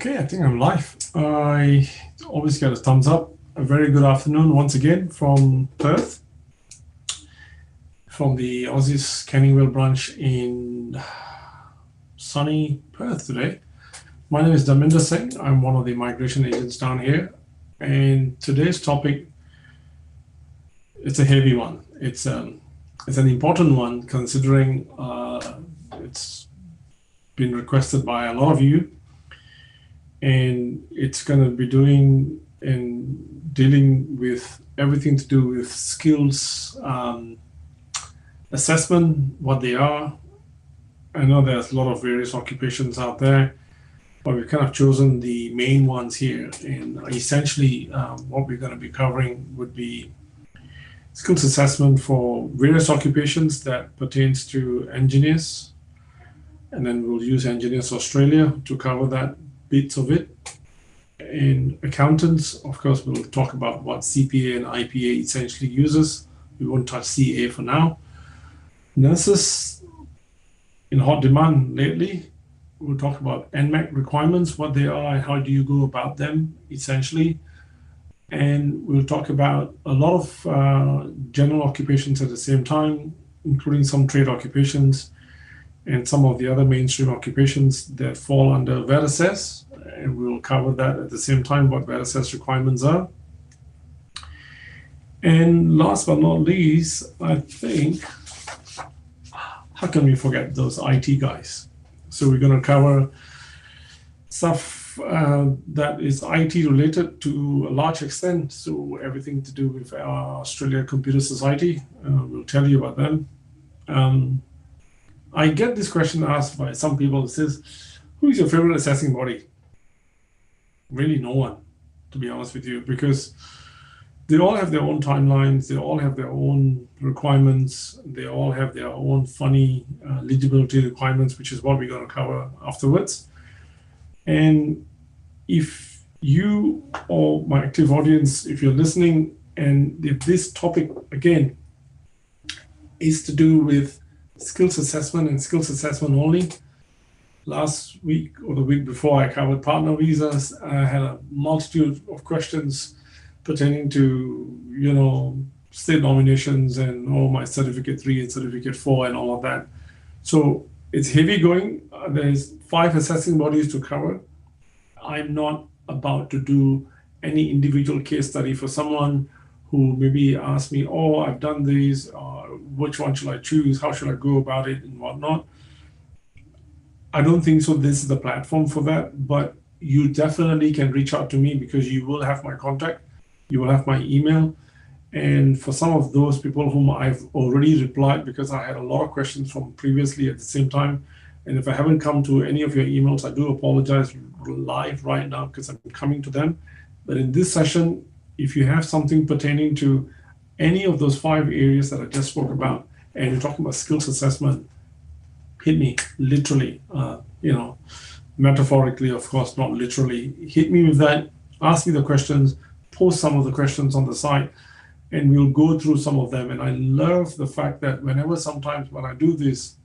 Okay, I think I'm live. I always get a thumbs up. A very good afternoon once again from Perth, from the Aussizz Canning Vale branch in sunny Perth today. My name is Dharmindher Singh. I'm one of the migration agents down here. And today's topic, it's a heavy one. It's an important one considering it's been requested by a lot of you. And it's going to be dealing with everything to do with skills assessment, what they are. I know there's a lot of various occupations out there, but we've kind of chosen the main ones here. And essentially, what we're going to be covering would be skills assessment for various occupations that pertains to engineers. And then we'll use Engineers Australia to cover that bits of it. And accountants, of course, we'll talk about what CPA and IPA essentially uses. We won't touch CA for now. Nurses in hot demand lately. We'll talk about NMAC requirements, what they are and how do you go about them essentially. And we'll talk about a lot of general occupations at the same time, including some trade occupations and some of the other mainstream occupations that fall under VETASSES, and we'll cover that at the same time, what VETASSES requirements are. And last but not least, I think, how can we forget those IT guys? So we're going to cover stuff that is IT related to a large extent, so everything to do with our Australia Computer Society. We'll tell you about them. I get this question asked by some people. It says, who is your favorite assessing body? Really no one, to be honest with you, because they all have their own timelines. They all have their own requirements. They all have their own funny eligibility requirements, which is what we're going to cover afterwards. And if you or my active audience, if you're listening, and if this topic, again, is to do with skills assessment and skills assessment only. Last week or the week before, I covered partner visas. I had a multitude of questions pertaining to, state nominations and my certificate 3 and certificate 4 and all of that. So it's heavy going. There's 5 assessing bodies to cover. I'm not about to do any individual case study for someone who maybe asked me, I've done these, which one should I choose? How should I go about it and whatnot? I don't think so. This is the platform for that, but you definitely can reach out to me because you will have my contact. You will have my email. And for some of those people whom I've already replied, because I had a lot of questions from previously at the same time. And if I haven't come to any of your emails, I do apologize live right now because I'm coming to them. But in this session, if you have something pertaining to any of those 5 areas that I just spoke about, and you're talking about skills assessment, hit me literally, metaphorically, of course, not literally. Hit me with that, ask me the questions, post some of the questions on the site, and we'll go through some of them. And I love the fact that sometimes when I do this,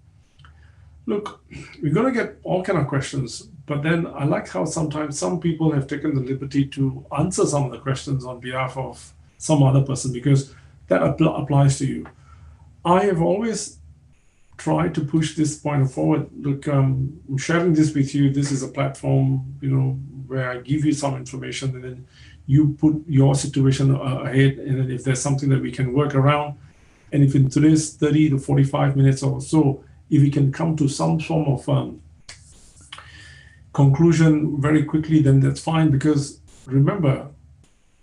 look, we're going to get all kind of questions, but then I like how sometimes some people have taken the liberty to answer some of the questions on behalf of some other person, because that applies to you. I have always tried to push this point forward. Look, I'm sharing this with you. This is a platform, where I give you some information, and then you put your situation ahead, and then if there's something that we can work around, and if in today's 30 to 45 minutes or so, if we can come to some form of conclusion very quickly, then that's fine. Because remember,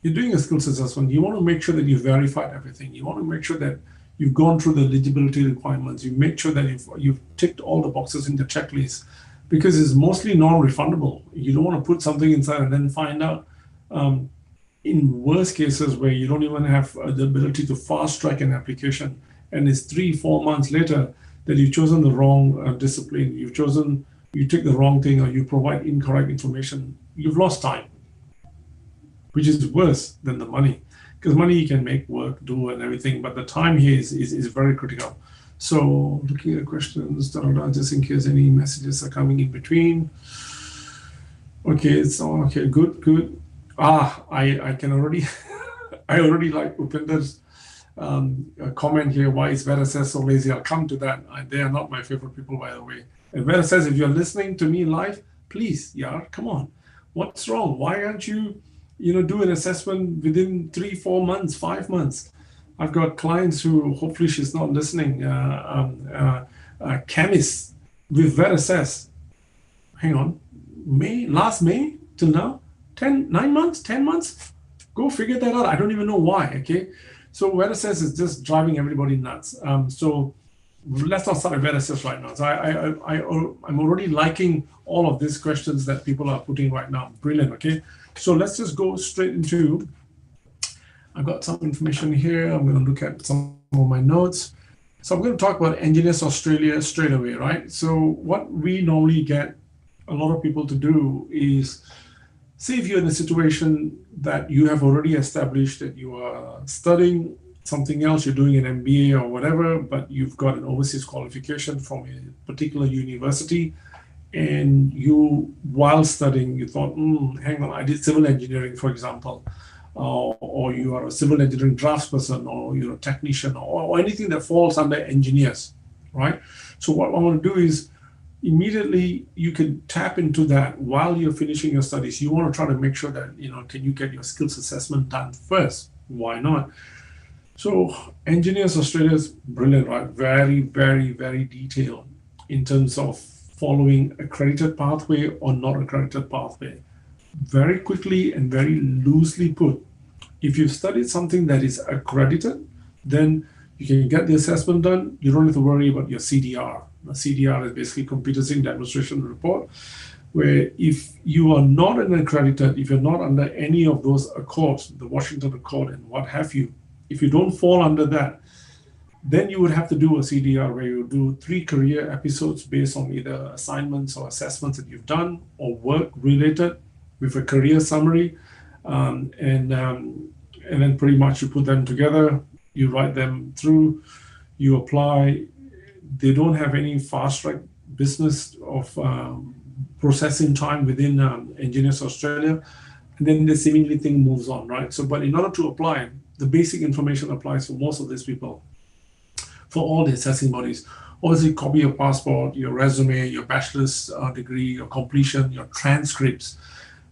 you're doing a skills assessment. You want to make sure that you've verified everything. You want to make sure that you've gone through the eligibility requirements. You make sure that you've ticked all the boxes in the checklist, because it's mostly non-refundable. You don't want to put something inside and then find out, in worst cases where you don't even have the ability to fast track an application, and it's 3-4 months later that you've chosen the wrong discipline, you take the wrong thing, or you provide incorrect information. You've lost time, which is worse than the money. Because money you can make work, do and everything, but the time here is very critical. So looking at questions, just in case any messages are coming in between. Okay, so okay, good, good. I can already I already like Upinder's comment here. Why is VETASSESS so lazy? I'll come to that. They are not my favorite people, by the way. And VETASSESS, if you're listening to me live, please, yeah, come on. What's wrong? Why aren't you, do an assessment within 3, 4 months, 5 months? I've got clients who, hopefully she's not listening, chemists with VETASSESS. Hang on, last May till now, 9 months, 10 months. Go figure that out. I don't even know why. Okay, so VETASSESS is just driving everybody nuts. So let's not start with VETASSESS right now. So I'm already liking all of these questions that people are putting right now. Brilliant. Okay, so let's just go straight into. I've got some information here. I'm going to look at some of my notes. So I'm going to talk about Engineers Australia straight away, right? So what we normally get a lot of people to do is, say if you're in a situation that you have already established that you are studying something else, you're doing an MBA or whatever, but you've got an overseas qualification from a particular university, and you, while studying, you thought, hang on, I did civil engineering, for example, or you are a civil engineering draftsperson, or you're a technician, or anything that falls under engineers, right? So what I want to do is, immediately you can tap into that while you're finishing your studies. You want to try to make sure that, can you get your skills assessment done first? Why not? So Engineers Australia is brilliant, right? Very, very, very detailed in terms of following accredited pathway or not accredited pathway. Very quickly and very loosely put, if you've studied something that is accredited, then you can get the assessment done. You don't have to worry about your CDR. The CDR is basically computer-sing demonstration report, where if you are not an accredited, if you're not under any of those accords, the Washington Accord and what have you, if you don't fall under that, then you would have to do a CDR where you do 3 career episodes based on either assignments or assessments that you've done or work related with a career summary, and then pretty much you put them together, you write them through, you apply. They don't have any fast track business of processing time within Engineers Australia, and then the seemingly thing moves on, right? So, but in order to apply, the basic information applies for most of these people, for all the assessing bodies. Obviously, copy your passport, your resume, your bachelor's degree, your completion, your transcripts.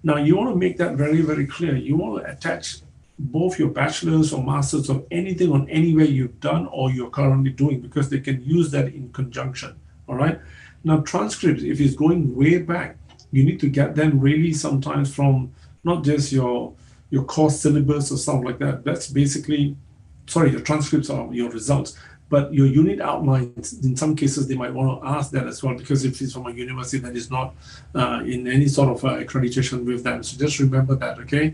Now, you want to make that very, very clear. You want to attach both your bachelor's or master's or anything on anywhere you've done or you're currently doing, because they can use that in conjunction. All right. Now, transcripts, if it's going way back, you need to get them really sometimes from not just your course syllabus or stuff like that. That's basically, sorry, your transcripts are your results, but your unit outlines, in some cases, they might want to ask that as well, because if it's from a university that is not in any sort of accreditation with them. So just remember that, okay?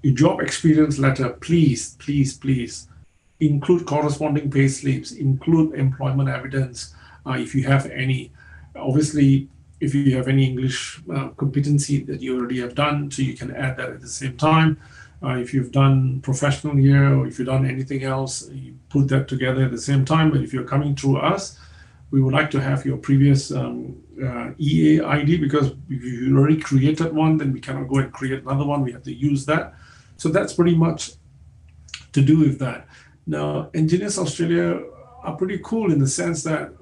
Your job experience letter, please, please, please include corresponding pay slips, include employment evidence if you have any. Obviously, if you have any English competency that you already have done, so you can add that at the same time. If you've done professional year or if you've done anything else, you put that together at the same time. But if you're coming through us, we would like to have your previous EA ID, because if you already created one, then we cannot go and create another one. We have to use that. So that's pretty much to do with that. Now, Engineers Australia are pretty cool in the sense that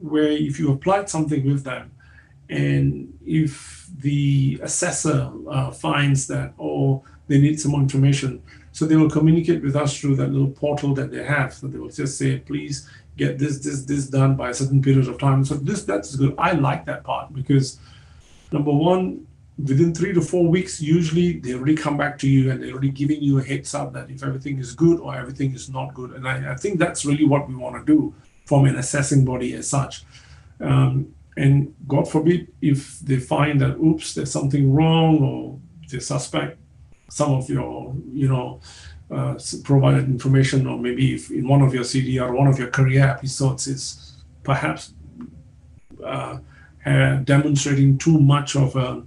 where if you applied something with them, and if the assessor finds that, they need some more information, so they will communicate with us through that little portal that they have. So they will just say, please get this done by a certain period of time. So that's good. I like that part, because number one, within 3 to 4 weeks, usually they already come back to you and they're already giving you a heads up that if everything is good or everything is not good. And I think that's really what we want to do from an assessing body as such. And God forbid, if they find that, oops, there's something wrong, or they suspect some of your, provided information, or maybe if in one of your CDR, one of your career episodes is perhaps demonstrating too much of a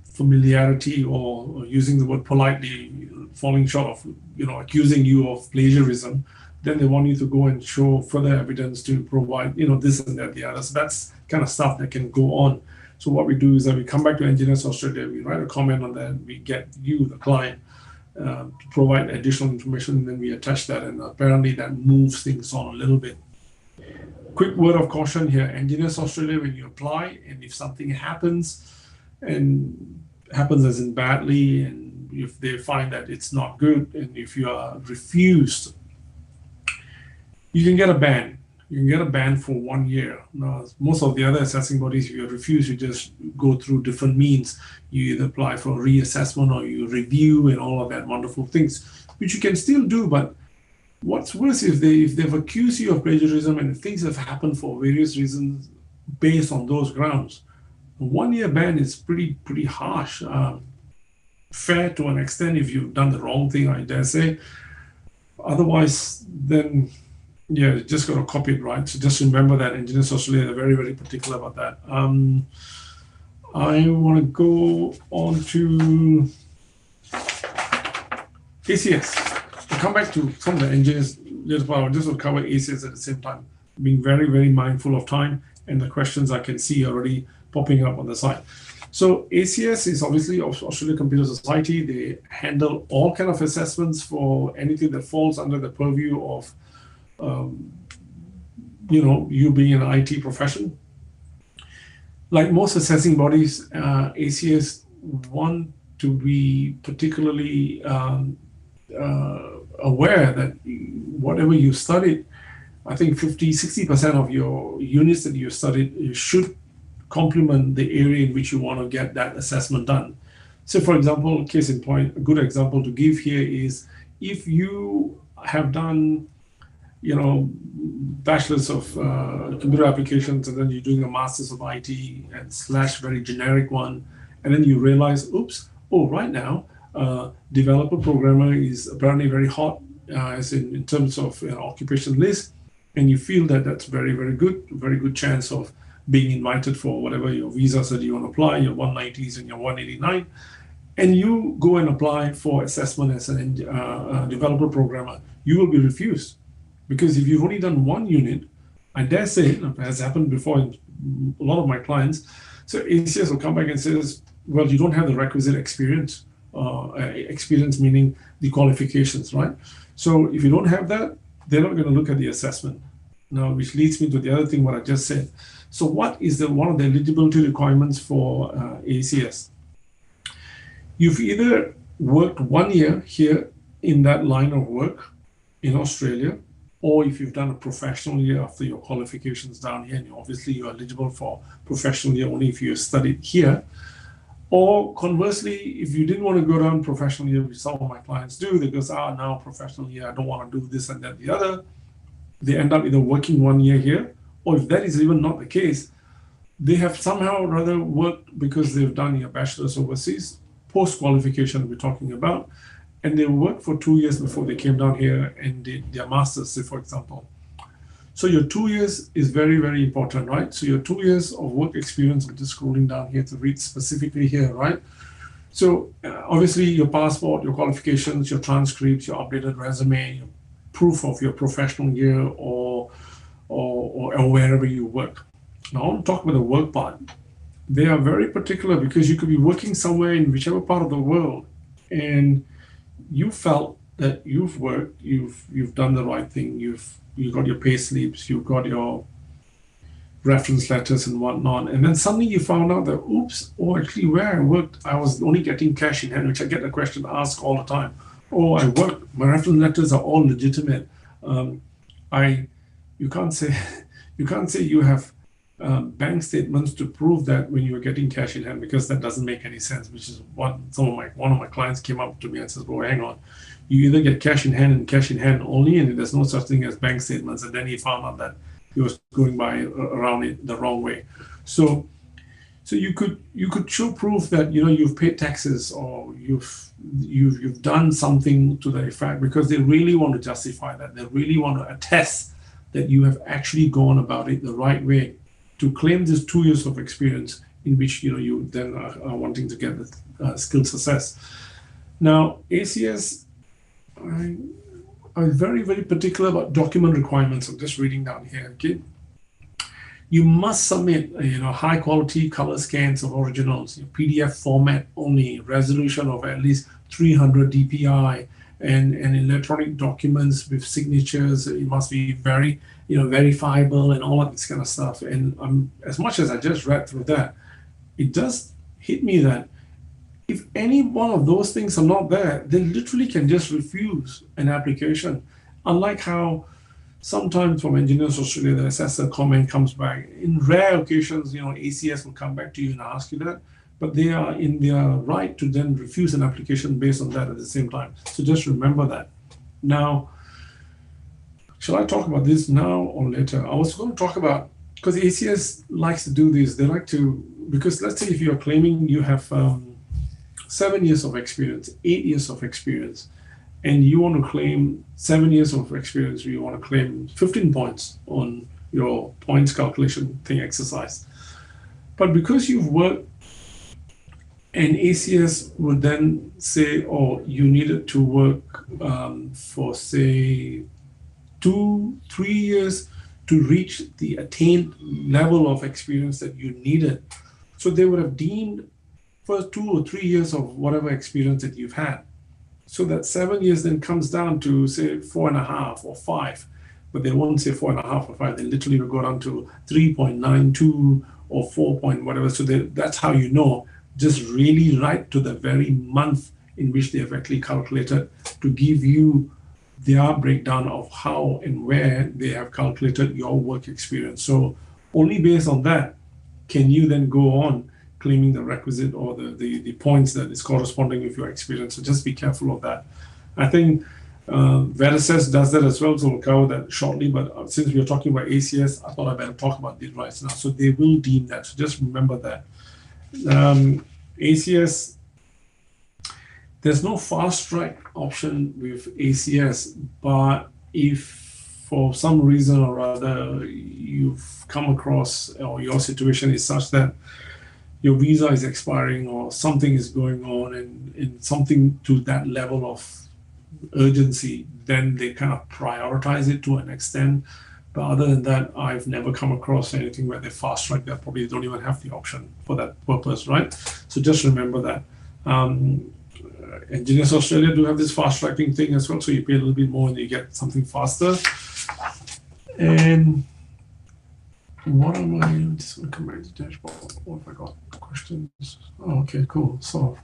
familiarity, or using the word politely, falling short of, accusing you of plagiarism, then they want you to go and show further evidence to provide, this and that, the other. So that's kind of stuff that can go on. So what we do is that we come back to Engineers Australia, we write a comment on that, we get you, the client, to provide additional information, and then we attach that, and apparently that moves things on a little bit. Quick word of caution here, Engineers Australia, when you apply, and if something happens, and happens as in badly, and if they find that it's not good, and if you are refused, you can get a ban. You can get a ban for 1 year. Now, most of the other assessing bodies, if you're refused, you just go through different means. You either apply for reassessment or you review and all of that wonderful things, which you can still do. But what's worse if they've accused you of plagiarism and if things have happened for various reasons based on those grounds. A 1 year ban is pretty harsh. Fair to an extent if you've done the wrong thing, I dare say. Otherwise, then yeah, you just got to copy it, right? So just remember that Engineers Australia are very, very particular about that. I want to go on to ACS. I'll come back to some of the engineers later, but I'll just cover ACS at the same time, being very, very mindful of time and the questions I can see already popping up on the side. So ACS is obviously Australia Computer Society. They handle all kind of assessments for anything that falls under the purview of you being an IT profession. Like most assessing bodies, ACS want to be particularly aware that whatever you studied, I think 50-60% of your units that you studied, you should complement the area in which you want to get that assessment done. So for example, case in point, a good example to give here is if you have done bachelor's of computer applications, and then you're doing a master's of IT and / very generic one, and then you realize, right now, developer programmer is apparently very hot as in terms of occupation list, and you feel that that's very, very good chance of being invited for whatever your visas that you want to apply, your 190s and your 189, and you go and apply for assessment as a developer programmer, you will be refused. Because if you've only done one unit, I dare say, has happened before in a lot of my clients, so ACS will come back and says, well, you don't have the requisite experience, experience meaning the qualifications, right? So if you don't have that, they're not going to look at the assessment. Now, which leads me to the other thing what I just said. So what is one of the eligibility requirements for ACS? You've either worked 1 year here in that line of work in Australia, or if you've done a professional year after your qualifications down here, and obviously you're eligible for professional year only if you studied here. Or conversely, if you didn't want to go down professional year, which some of my clients do, they go, now professional year, I don't want to do this and that, the other. They end up either working 1 year here, or if that is even not the case, they have somehow rather worked because they've done your bachelor's overseas, post-qualification we're talking about, and they worked for 2 years before they came down here and did their master's, say, for example. So your 2 years is very, very important, right? So your 2 years of work experience, I'm just scrolling down here to read specifically here, right? So obviously your passport, your qualifications, your transcripts, your updated resume, your proof of your professional year or wherever you work. Now I want to talk about the work part. They are very particular because you could be working somewhere in whichever part of the world and you felt that you've worked, you've done the right thing, you've got your pay slips, you've got your reference letters and whatnot, and then suddenly you found out that actually where I worked, I was only getting cash in hand, which I get the question asked all the time. I worked, my reference letters are all legitimate. You can't say you have bank statements to prove that when you're getting cash in hand, because that doesn't make any sense, which is what one of my clients came up to me and says, hang on, you either get cash in hand and cash in hand only, and there's no such thing as bank statements. And then he found out that he was going around it the wrong way. So you could show proof that you've paid taxes or you've done something to that effect, because they really want to justify that. They really want to attest that you have actually gone about it the right way to claim this 2 years of experience in which you then are wanting to get the skills assessed. Now ACS are very, very particular about document requirements. I'm just reading down here. Okay, You must submit, high quality color scans of originals, PDF format only, resolution of at least 300 dpi, and electronic documents with signatures. It must be very, verifiable and all of this kind of stuff. And as much as I just read through that, it does hit me that if any one of those things are not there, they literally can just refuse an application. Unlike how sometimes from Engineers Australia, the assessor comment comes back. In rare occasions, ACS will come back to you and ask you that, but they are in their right to then refuse an application based on that at the same time. So just remember that. Now, shall I talk about this now or later? I was going to talk about, because ACS likes to do this, they like to, because let's say if you're claiming you have 7 years of experience, 8 years of experience, and you want to claim 7 years of experience, you want to claim 15 points on your points calculation thing exercise. But because you've worked, and ACS would then say, oh, you needed to work for, say, 2-3 years to reach the attained level of experience that you needed. So they would have deemed first 2 or 3 years of whatever experience that you've had. So that 7 years then comes down to, say, 4.5 or 5, but they won't say 4.5 or 5. They literally will go down to 3.92 or 4 point whatever. So that's how you know, just really right to the very month in which they have actually calculated to give you their breakdown of how and where they have calculated your work experience. So only based on that can you then go on claiming the requisite or the points that is corresponding with your experience. So just be careful of that. I think VETASSESS does that as well, so we'll cover that shortly. But since we are talking about ACS, I thought I better talk about this right now. So they will deem that. So just remember that. ACS, there's no fast track option with ACS, but if for some reason or other you've come across, or your situation is such that your visa is expiring or something is going on and something to that level of urgency, then they kind of prioritize it to an extent. But other than that, I've never come across anything where they fast track. They probably don't even have the option for that purpose, right? So just remember that. Engineers Australia do have this fast tracking thing as well, so you pay a little bit more and you get something faster. And what am I just going to come back to the dashboard? What have I got? Questions? Oh, okay, cool. So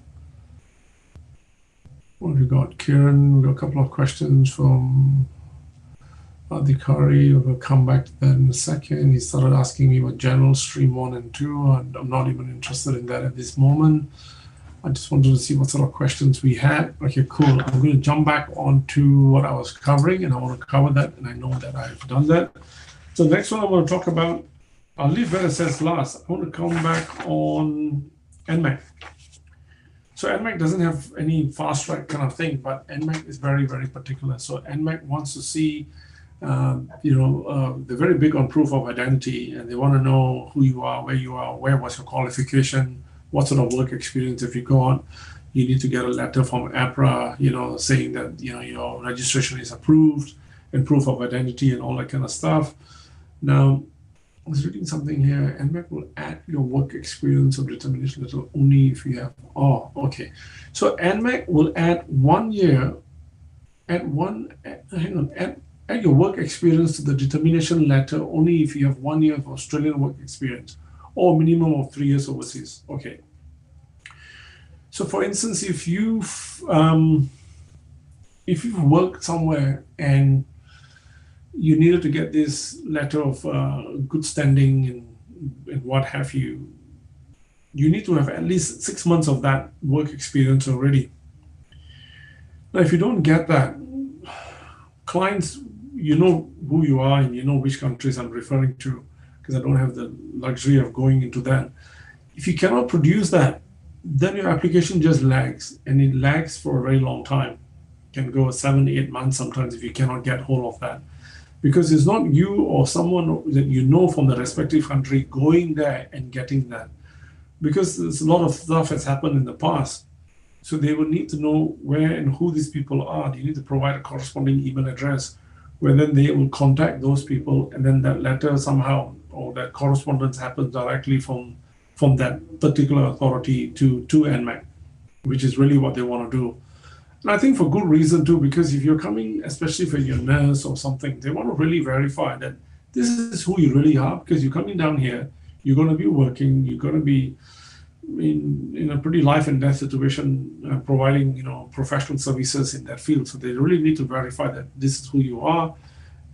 what have we got? Kieran, we got a couple of questions from Adhikari. We'll come back to that in a second. He started asking me about general stream 1 and 2, and I'm not even interested in that at this moment. I just wanted to see what sort of questions we had. Okay, cool. I'm going to jump back onto what I was covering, and I want to cover that, and I know that I've done that. So next one I want to talk about, I'll leave VETASSESS last. I want to come back on NMAC. So NMAC doesn't have any fast track kind of thing, but NMAC is very, very particular. So NMAC wants to see, they're very big on proof of identity, and they want to know who you are, where was your qualification, what sort of work experience have you got. You need to get a letter from APRA, saying that, your registration is approved and proof of identity and all that kind of stuff. Now, I was reading something here. NMAC will add your work experience of determination letter only if you have, So NMAC will add 1 year, add your work experience to the determination letter only if you have 1 year of Australian work experience or minimum of 3 years overseas. Okay. So for instance, if you've worked somewhere and you needed to get this letter of good standing and what have you, you need to have at least 6 months of that work experience already. Now, if you don't get that, clients, you know who you are and you know which countries I'm referring to, because I don't have the luxury of going into that. If you cannot produce that, then your application just lags, and it lags for a very long time. It can go 7-8 months sometimes if you cannot get hold of that. Because it's not you or someone that you know from the respective country going there and getting that. Because there's a lot of stuff that's happened in the past. So they will need to know where and who these people are. You need to provide a corresponding email address where then they will contact those people, and then that letter somehow, or that correspondence happens directly from that particular authority to NMAC, which is really what they want to do. And I think for good reason too, because if you're coming, especially for your nurse or something, they want to really verify that this is who you really are, because you're coming down here, you're going to be working, you're going to be in a pretty life and death situation, providing professional services in that field. So they really need to verify that this is who you are.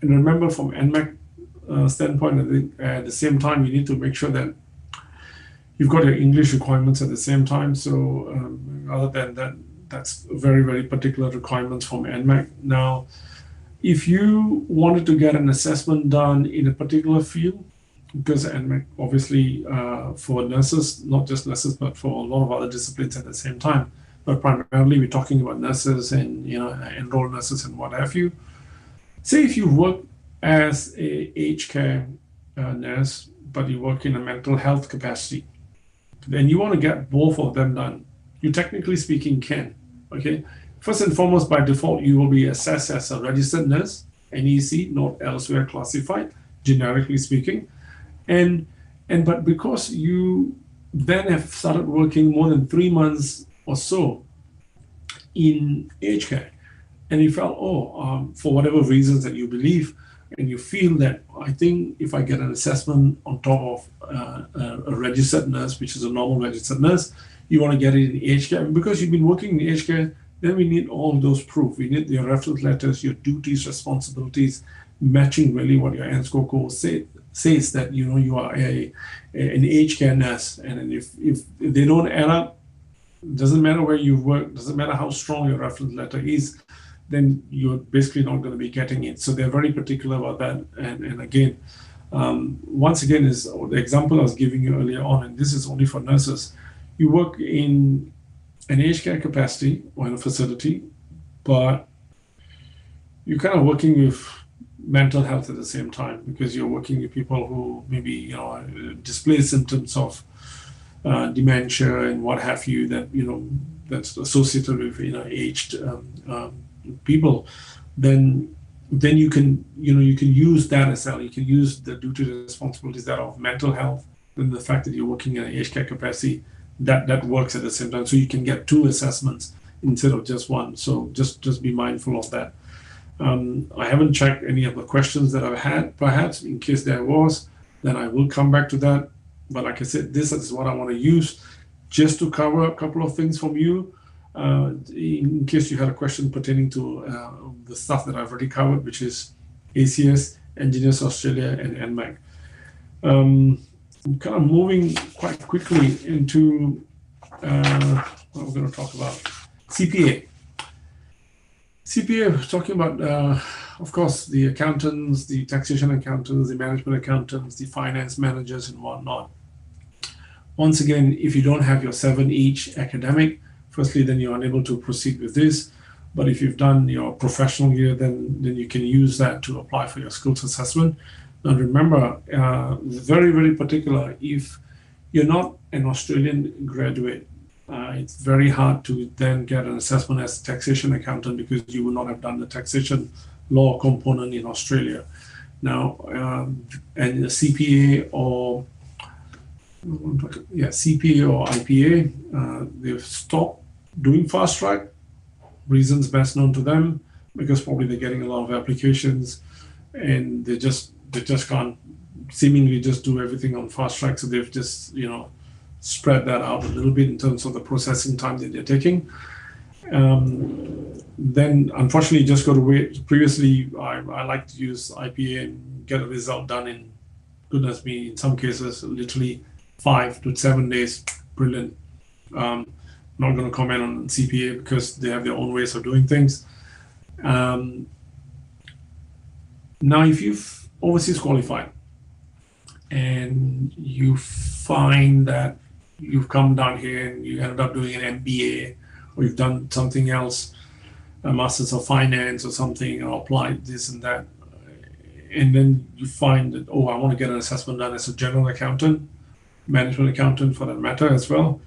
And remember, from NMAC standpoint, I think at the same time you need to make sure that you've got your English requirements at the same time. So other than that, that's very, very particular requirements from NMAC. Now, if you wanted to get an assessment done in a particular field, because NMAC obviously for nurses, not just nurses, but for a lot of other disciplines at the same time, but primarily we're talking about nurses and enrolled nurses and what have you. Say if you work as a aged care nurse, but you work in a mental health capacity, then you want to get both of them done. You technically speaking can. Okay. First and foremost, by default, you will be assessed as a registered nurse, NEC, not elsewhere classified, generically speaking. But because you then have started working more than 3 months or so in aged care, and you felt, for whatever reasons that you believe, and you feel that, I think if I get an assessment on top of a registered nurse, which is a normal registered nurse, you want to get it in aged care. And because you've been working in aged care, then we need all those proof. We need your reference letters, your duties, responsibilities, matching really what your ANSCO code says that you are an aged care nurse. And if they don't add up, doesn't matter where you work, doesn't matter how strong your reference letter is, then you're basically not going to be getting it. So they're very particular about that. And again, once again, is the example I was giving you earlier on, and this is only for nurses. You work in an aged care capacity or in a facility, but you're kind of working with mental health at the same time, because you're working with people who maybe display symptoms of dementia and what have you, that that's associated with aged people. Then you can use that as well. You can use the duties and responsibilities that of mental health, and the fact that you're working in an aged care capacity, that works at the same time. So you can get 2 assessments instead of just 1. So just be mindful of that. I haven't checked any of the questions that I've had. Perhaps in case there was, then I will come back to that. But like I said, this is what I want to use just to cover a couple of things from you. In case you had a question pertaining to the stuff that I've already covered, which is ACS, Engineers Australia, and NMAC. I'm kind of moving quite quickly into what we're going to talk about. CPA. CPA, we're talking about, of course, the accountants, the taxation accountants, the management accountants, the finance managers, and whatnot. Once again, if you don't have your 7 each academic, firstly, then you're unable to proceed with this. But if you've done your professional year, then you can use that to apply for your skills assessment. Now remember, very, very particular, if you're not an Australian graduate, it's very hard to then get an assessment as a taxation accountant, because you will not have done the taxation law component in Australia. Now, and the CPA or CPA or IPA, they've stopped doing fast track. Reasons best known to them, because probably they're getting a lot of applications, and they just can't seemingly just do everything on fast track. So they've just spread that out a little bit in terms of the processing time that they're taking. Then unfortunately, you just got to wait. Previously, I like to use IPA and get a result done in, goodness me, in some cases literally 5 to 7 days. Brilliant. Not going to comment on CPA because they have their own ways of doing things. Now, if you've overseas qualified and you find that you've come down here and you ended up doing an MBA, or you've done something else, a Master's of Finance or something, or applied this and that, and then you find that, I want to get an assessment done as a general accountant, management accountant for that matter as well,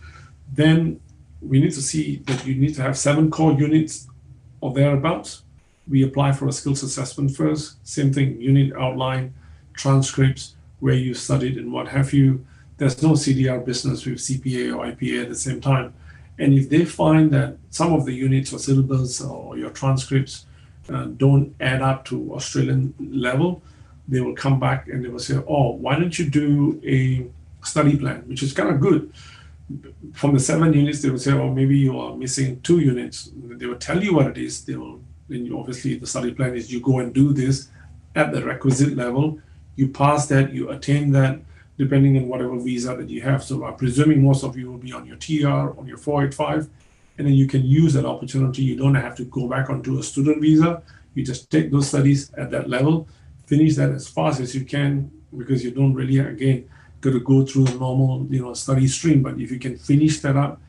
then we need to see that you need to have 7 core units or thereabouts. We apply for a skills assessment first. Same thing, unit outline, transcripts, where you studied and what have you. There's no CDR business with CPA or IPA at the same time. And if they find that some of the units or syllabus or your transcripts don't add up to Australian level, they will come back and they will say, oh, why don't you do a study plan, which is kind of good. From the 7 units, they will say, oh, maybe you are missing 2 units. They will tell you what it is. They will, then you, obviously the study plan is you go and do this at the requisite level. You pass that, you attain that, depending on whatever visa that you have. So I'm presuming most of you will be on your TR, on your 485, and then you can use that opportunity. You don't have to go back onto a student visa. You just take those studies at that level, finish that as fast as you can, because you don't really, again, got to go through a normal, study stream. But if you can finish that up,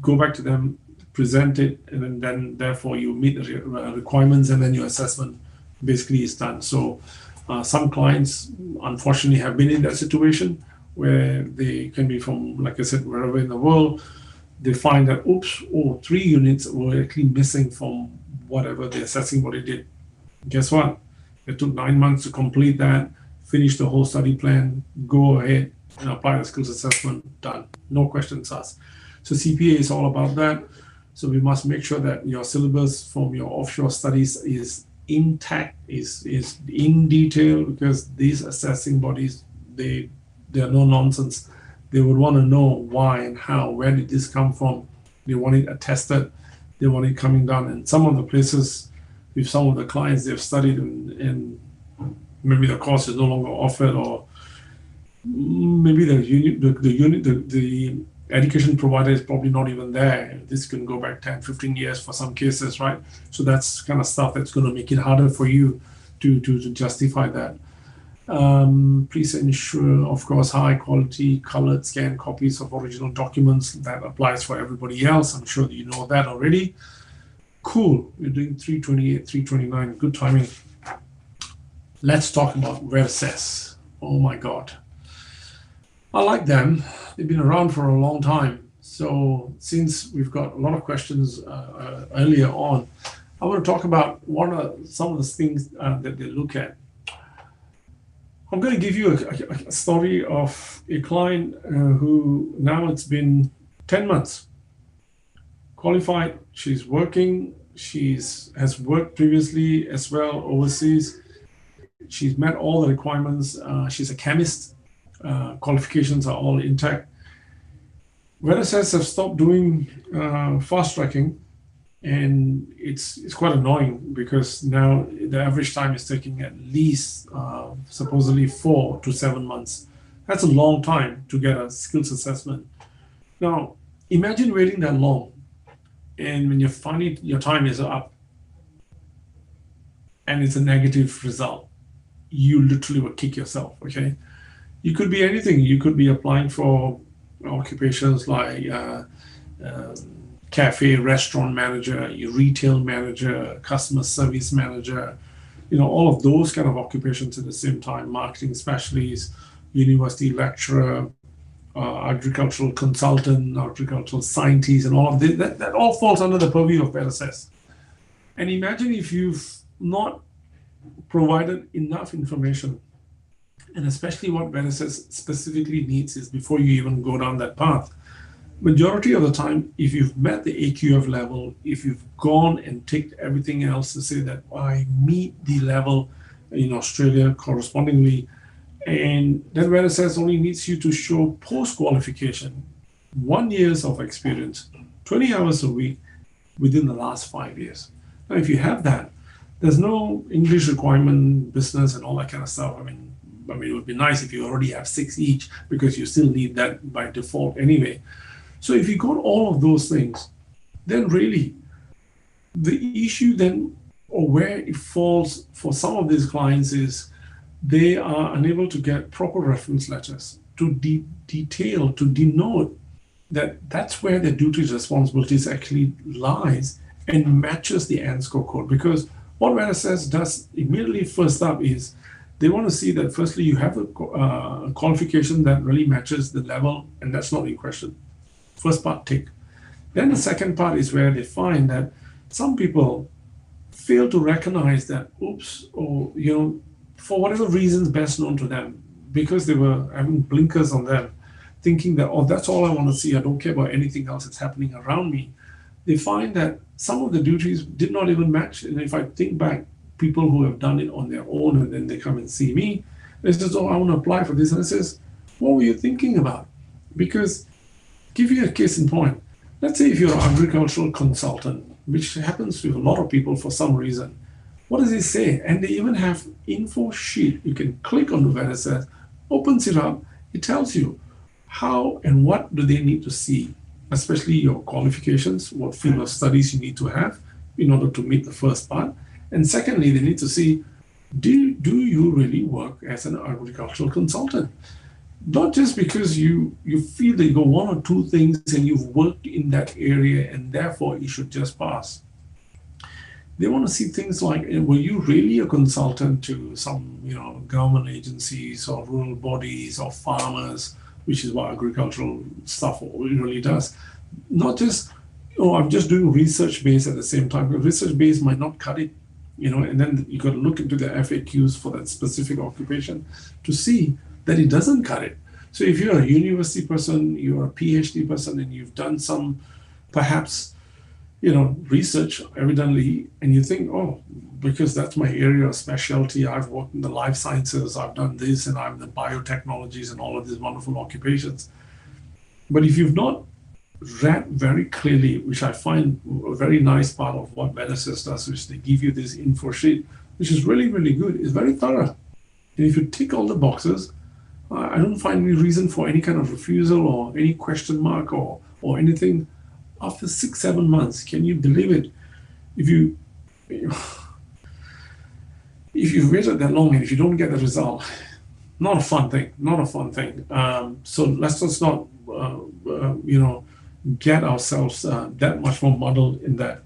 go back to them, present it, and then therefore you meet the requirements, and then your assessment basically is done. So some clients, unfortunately, have been in that situation where they can be from, like I said, wherever in the world. They find that, oops, 3 units were actually missing from whatever the assessing body did. Guess what? It took 9 months to complete that, finish the whole study plan, go ahead and apply the skills assessment, done. No questions asked. So CPA is all about that. So we must make sure that your syllabus from your offshore studies is intact, is in detail, because these assessing bodies, they are no nonsense. They would want to know why and how, where did this come from. They want it attested, they want it coming down. And some of the places, with some of the clients they've studied, and maybe the course is no longer offered, or maybe the education provider is probably not even there. This can go back 10, 15 years for some cases, right? So that's kind of stuff that's going to make it harder for you to justify that. Please ensure, of course, high quality colored scanned copies of original documents. That applies for everybody else. I'm sure that you know that already. Cool. We're doing 328, 329. Good timing. Let's talk about VETASSESS. Oh my God. I like them. They've been around for a long time. So since we've got a lot of questions earlier on, I want to talk about what are some of the things that they look at. I'm going to give you a story of a client who now it's been 10 months. Qualified, she's working, has worked previously as well overseas. She's met all the requirements. She's a chemist. Qualifications are all intact. VETASSESS have stopped doing fast tracking, and it's quite annoying because now the average time is taking at least supposedly 4 to 7 months. That's a long time to get a skills assessment. Now, imagine waiting that long, and when you find it, your time is up, and it's a negative result. You literally will kick yourself, okay? You could be anything. You could be applying for occupations like cafe, restaurant manager, retail manager, customer service manager, all of those kind of occupations at the same time, marketing specialist, university lecturer, agricultural consultant, agricultural scientist, and all of this. That all falls under the purview of VETASSESS. And imagine if you've not provided enough information, and especially what VETASSESS specifically needs is, before you even go down that path, majority of the time, if you've met the AQF level, if you've gone and ticked everything else to say that I meet the level in Australia correspondingly, and then VETASSESS only needs you to show post-qualification 1 year of experience, 20 hours a week within the last 5 years. Now, if you have that, there's no English requirement, business, and all that kind of stuff. I mean, it would be nice if you already have 6 each, because you still need that by default anyway. So if you got all of those things, then really the issue then, or where it falls for some of these clients, is they are unable to get proper reference letters to detail, to denote that that's where their duties, responsibilities actually lies, and matches the ANSCO code. Because what VETASSESS does immediately first up is they want to see that firstly you have a qualification that really matches the level, and that's not in question. First part, tick. Then the second part is where they find that some people fail to recognize that, oops, or for whatever reasons best known to them, because they were having blinkers on them, thinking that, oh, that's all I want to see, I don't care about anything else that's happening around me, they find that some of the duties did not even match. And if I think back, people who have done it on their own and then they come and see me, they says, oh, I want to apply for this. And I says, what were you thinking about? Because, give you a case in point, let's say if you're an agricultural consultant, which happens to a lot of people for some reason, what does it say? And they even have info sheet. You can click on the VETASSESS, opens it up, it tells you how and what do they need to see, especially your qualifications, what field of studies you need to have in order to meet the first part. And secondly, they need to see, do you really work as an agricultural consultant? Not just because you feel that you got one or two things and you've worked in that area and therefore you should just pass. They want to see things like, were you really a consultant to some, government agencies or rural bodies or farmers, which is what agricultural stuff really does. Not just, I'm just doing research-based at the same time. Research-based might not cut it, and then you got to look into the FAQs for that specific occupation to see that it doesn't cut it. So if you're a university person, you're a PhD person, and you've done some, perhaps, research evidently, and you think, oh, because that's my area of specialty, I've worked in the life sciences, I've done this, and I'm the biotechnologies and all of these wonderful occupations. But if you've not read very clearly, which I find a very nice part of what VETASSESS does, which they give you this info sheet, which is really, really good, it's very thorough. And if you tick all the boxes, I don't find any reason for any kind of refusal or any question mark or anything. After 6-7 months, can you believe it? If you've waited that long and if you don't get the result, not a fun thing. So let's just not, get ourselves that much more muddled in that.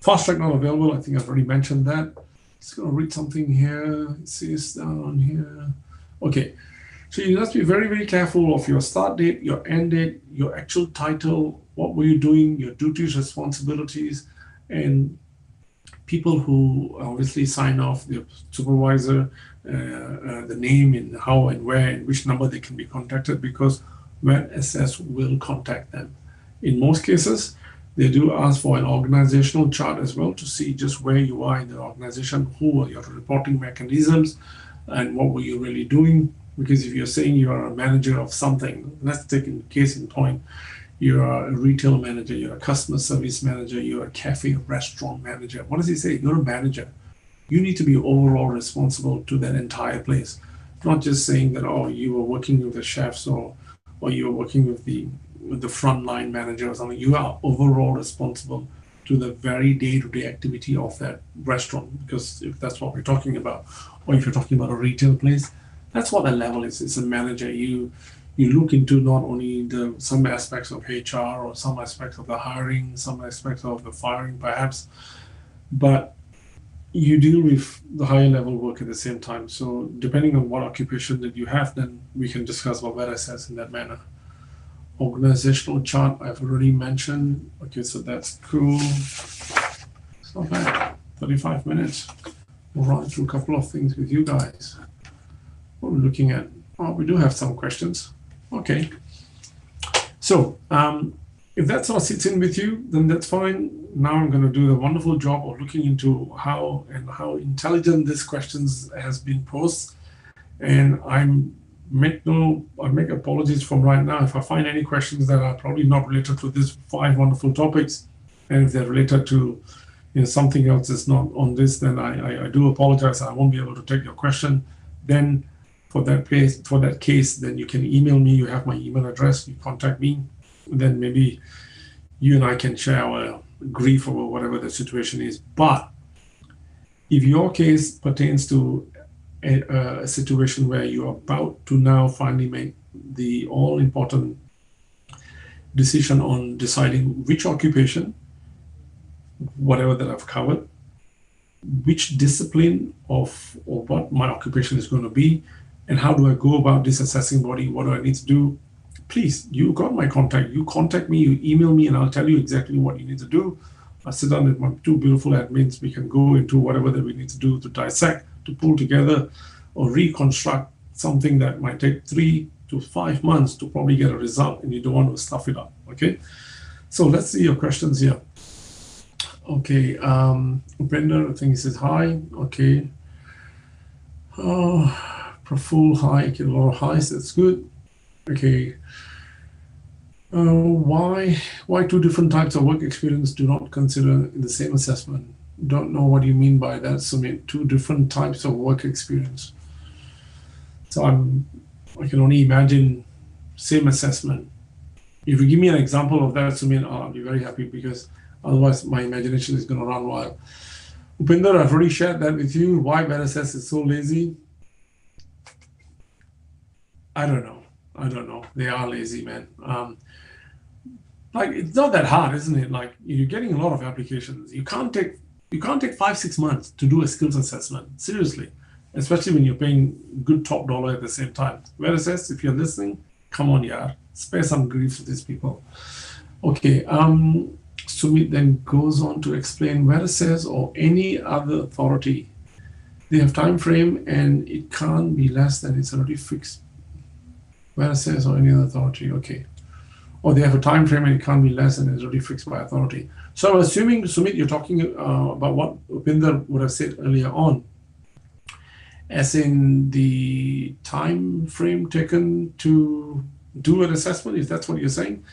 Fast track not available. I think I've already mentioned that. Just going to read something here. It says down here. Okay. So you must be very, very careful of your start date, your end date, your actual title, what were you doing, your duties, responsibilities, and people who obviously sign off, the supervisor, the name and how and where and which number they can be contacted, because VETASSESS will contact them. In most cases, they do ask for an organizational chart as well to see just where you are in the organization, who are your reporting mechanisms, and what were you really doing. Because if you're saying you're a manager of something, let's take a case in point, you're a retail manager, you're a customer service manager, you're a cafe or restaurant manager. What does he say? You're a manager. You need to be overall responsible to that entire place. Not just saying that, oh, you were working with the chefs or you were working with the frontline manager or something. You are overall responsible to the very day-to-day activity of that restaurant, because if that's what we're talking about, or if you're talking about a retail place, that's what the level is. It's a manager. You look into not only some aspects of HR or some aspects of the hiring, some aspects of the firing perhaps, but you deal with the higher level work at the same time. So depending on what occupation that you have, then we can discuss what VETASSESS in that manner. Organizational chart, I've already mentioned. Okay, so that's cool. It's not bad. 35 minutes. We'll run through a couple of things with you guys. What we're looking at, we do have some questions. Okay. So if that sort of sits in with you, then that's fine. Now I'm going to do the wonderful job of looking into how intelligent these questions has been posed. And I make apologies from right now if I find any questions that are probably not related to these 5 wonderful topics. And if they're related to something else that's not on this, then I do apologize. I won't be able to take your question. Then for that case, then you can email me. You have my email address. You contact me. Then maybe you and I can share our grief over whatever the situation is. But if your case pertains to a situation where you're about to now finally make the all-important decision on deciding which occupation, whatever that I've covered, which discipline or what my occupation is going to be, and how do I go about this assessing body, what do I need to do, please, you got my contact. You contact me, you email me, and I'll tell you exactly what you need to do. I'll sit down with my 2 beautiful admins. We can go into whatever that we need to do to dissect, to pull together or reconstruct something that might take 3 to 5 months to probably get a result, and you don't want to stuff it up. Okay, so let's see your questions here. Okay, Brenda, I think he says hi. Okay, full high, okay, a lot of highs, that's good. Okay, why two different types of work experience do not consider in the same assessment? Don't know what you mean by that. So, two different types of work experience. So I can only imagine same assessment. If you give me an example of that, Sumit, I'll be very happy, because otherwise my imagination is going to run wild. Upinder, I've already shared that with you. Why VETASSESS is so lazy? I don't know. They are lazy, man. Like, it's not that hard, isn't it? Like, you're getting a lot of applications. You can't take 5-6 months to do a skills assessment. Seriously, especially when you're paying good top dollar at the same time. VETASSESS, if you're listening, come on, yeah, spare some grief to these people. Okay, Sumit then goes on to explain VETASSESS or any other authority. They have time frame and it can't be less than it's already fixed. VETASSESS or any other authority, okay. Or they have a time frame and it can't be less than it's already fixed by authority. So I'm assuming, Sumit, you're talking about what Upinder would have said earlier on, as in the time frame taken to do an assessment, if that's what you're saying.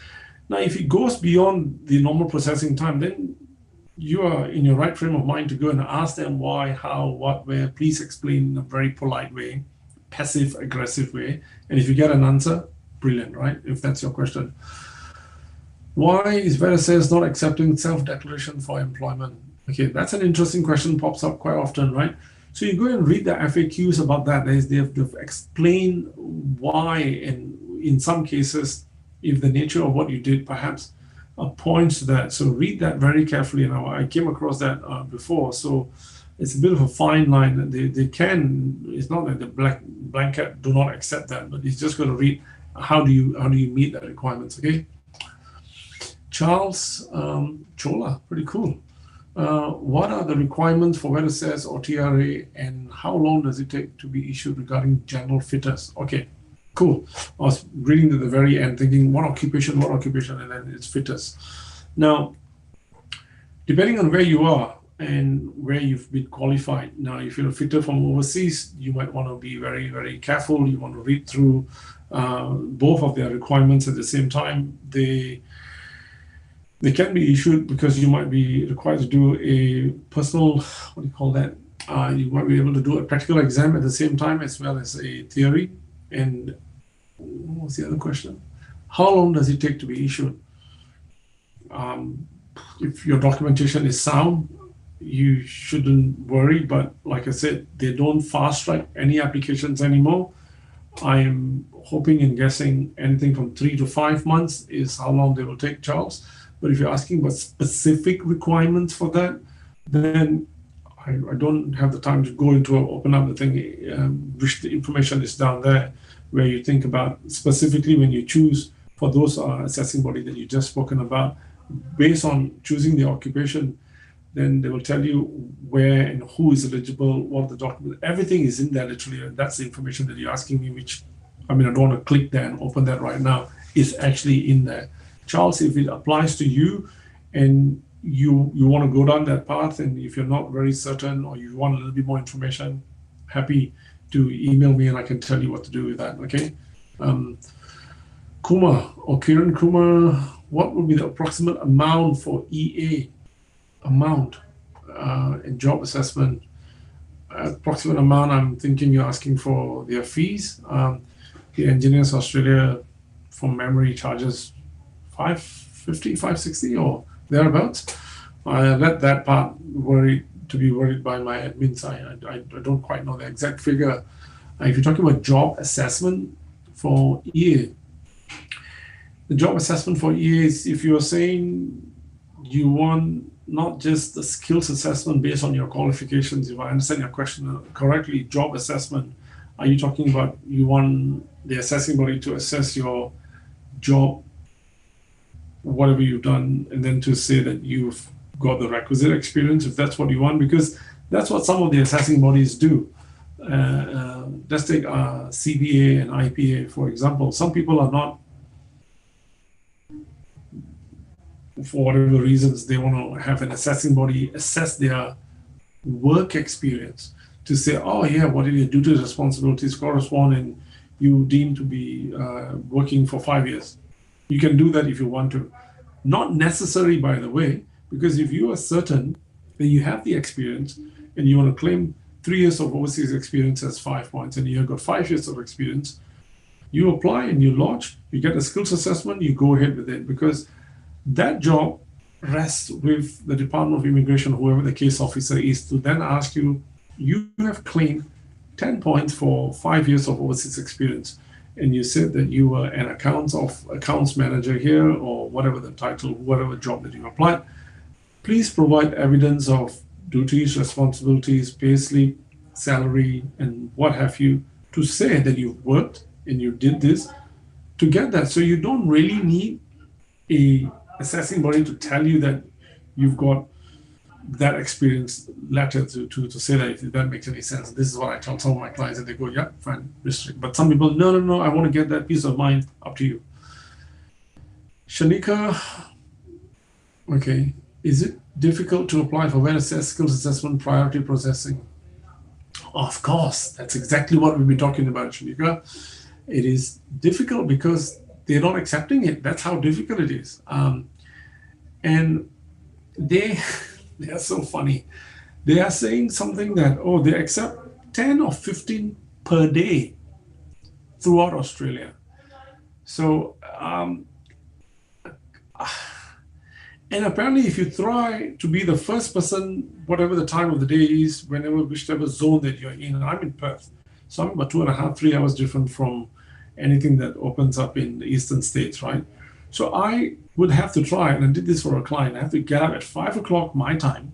Now, if it goes beyond the normal processing time, then you are in your right frame of mind to go and ask them why, how, what, where. Please explain in a very polite way, passive aggressive way. And if you get an answer, brilliant, right? If that's your question. Why is VETASSESS not accepting self-declaration for employment? Okay, that's an interesting question, pops up quite often, right? So you go and read the FAQs about that. They've explained why, and in some cases, if the nature of what you did perhaps points to that. So read that very carefully. Now, I came across that before, so it's a bit of a fine line. They can, it's not like the blanket do not accept that, but it's just going to read how do you meet the requirements, okay? Charles Chola, pretty cool. What are the requirements for VETASSESS or TRA, and how long does it take to be issued regarding general fitters? Okay, cool. I was reading to the very end thinking what occupation, and then it's fitters. Now, depending on where you are and where you've been qualified. Now, if you're a fitter from overseas, you might want to be very, very careful. You want to read through both of their requirements at the same time. They can be issued because you might be required to do a personal, what do you call that? You might be able to do a practical exam at the same time as well as a theory. And what's the other question? How long does it take to be issued? If your documentation is sound, you shouldn't worry. But like I said, they don't fast track any applications anymore. I am hoping and guessing anything from 3 to 5 months is how long they will take, Charles. But if you're asking about specific requirements for that, then I don't have the time to go into open up the thing, which the information is down there, where you think about specifically when you choose for those assessing body that you just spoken about, based on choosing the occupation, then they will tell you where and who is eligible, what the document, everything is in there literally, and that's the information that you're asking me, which, I mean, I don't want to click there and open that right now, is actually in there. Charles, if it applies to you and you want to go down that path, and if you're not very certain or you want a little bit more information, happy to email me and I can tell you what to do with that, okay? Kumar or Kiran Kumar, what would be the approximate amount for EA amount in job assessment? Approximate amount, I'm thinking you're asking for their fees. The Engineers Australia, from memory, charges $550, $560 or thereabouts. I let that part be worried by my admins. I don't quite know the exact figure. If you're talking about job assessment for EA, the job assessment for EA is, if you're saying you want not just the skills assessment based on your qualifications, if I understand your question correctly, job assessment, are you talking about you want the assessing body to assess your job, whatever you've done, and then to say that you've got the requisite experience, if that's what you want? Because that's what some of the assessing bodies do. let's take CPA and IPA, for example. Some people are not, for whatever reasons, they want to have an assessing body assess their work experience to say, oh yeah, what did your duties responsibilities correspond and you deem to be working for 5 years. You can do that if you want to. Not necessary, by the way, because if you are certain that you have the experience and you want to claim 3 years of overseas experience as 5 points and you've got 5 years of experience, you apply and you lodge, you get a skills assessment, you go ahead with it, because that job rests with the Department of Immigration, whoever the case officer is, to then ask you, you have claimed 10 points for 5 years of overseas experience, and you said that you were an accounts manager here, or whatever the title, whatever job that you applied. Please provide evidence of duties, responsibilities, payslip, salary, and what have you, to say that you've worked and you did this to get that. So you don't really need a assessing body to tell you that you've got that experience letter to say that, if that makes any sense. This is what I tell some of my clients, and they go, yeah, fine, restrict. But some people, no, I want to get that peace of mind. Up to you. Shanika, okay. Is it difficult to apply for VETASSESS skills assessment priority processing? Of course, that's exactly what we'll be talking about, Shanika. It is difficult because they're not accepting it. That's how difficult it is. And they are so funny. They are saying something that, oh, they accept 10 or 15 per day throughout Australia. So, and apparently if you try to be the first person, whatever the time of the day is, whichever zone that you're in, and I'm in Perth, so I'm about 2.5, 3 hours different from anything that opens up in the eastern states, right? So I would have to try, and I did this for a client, I have to get up at 5 o'clock my time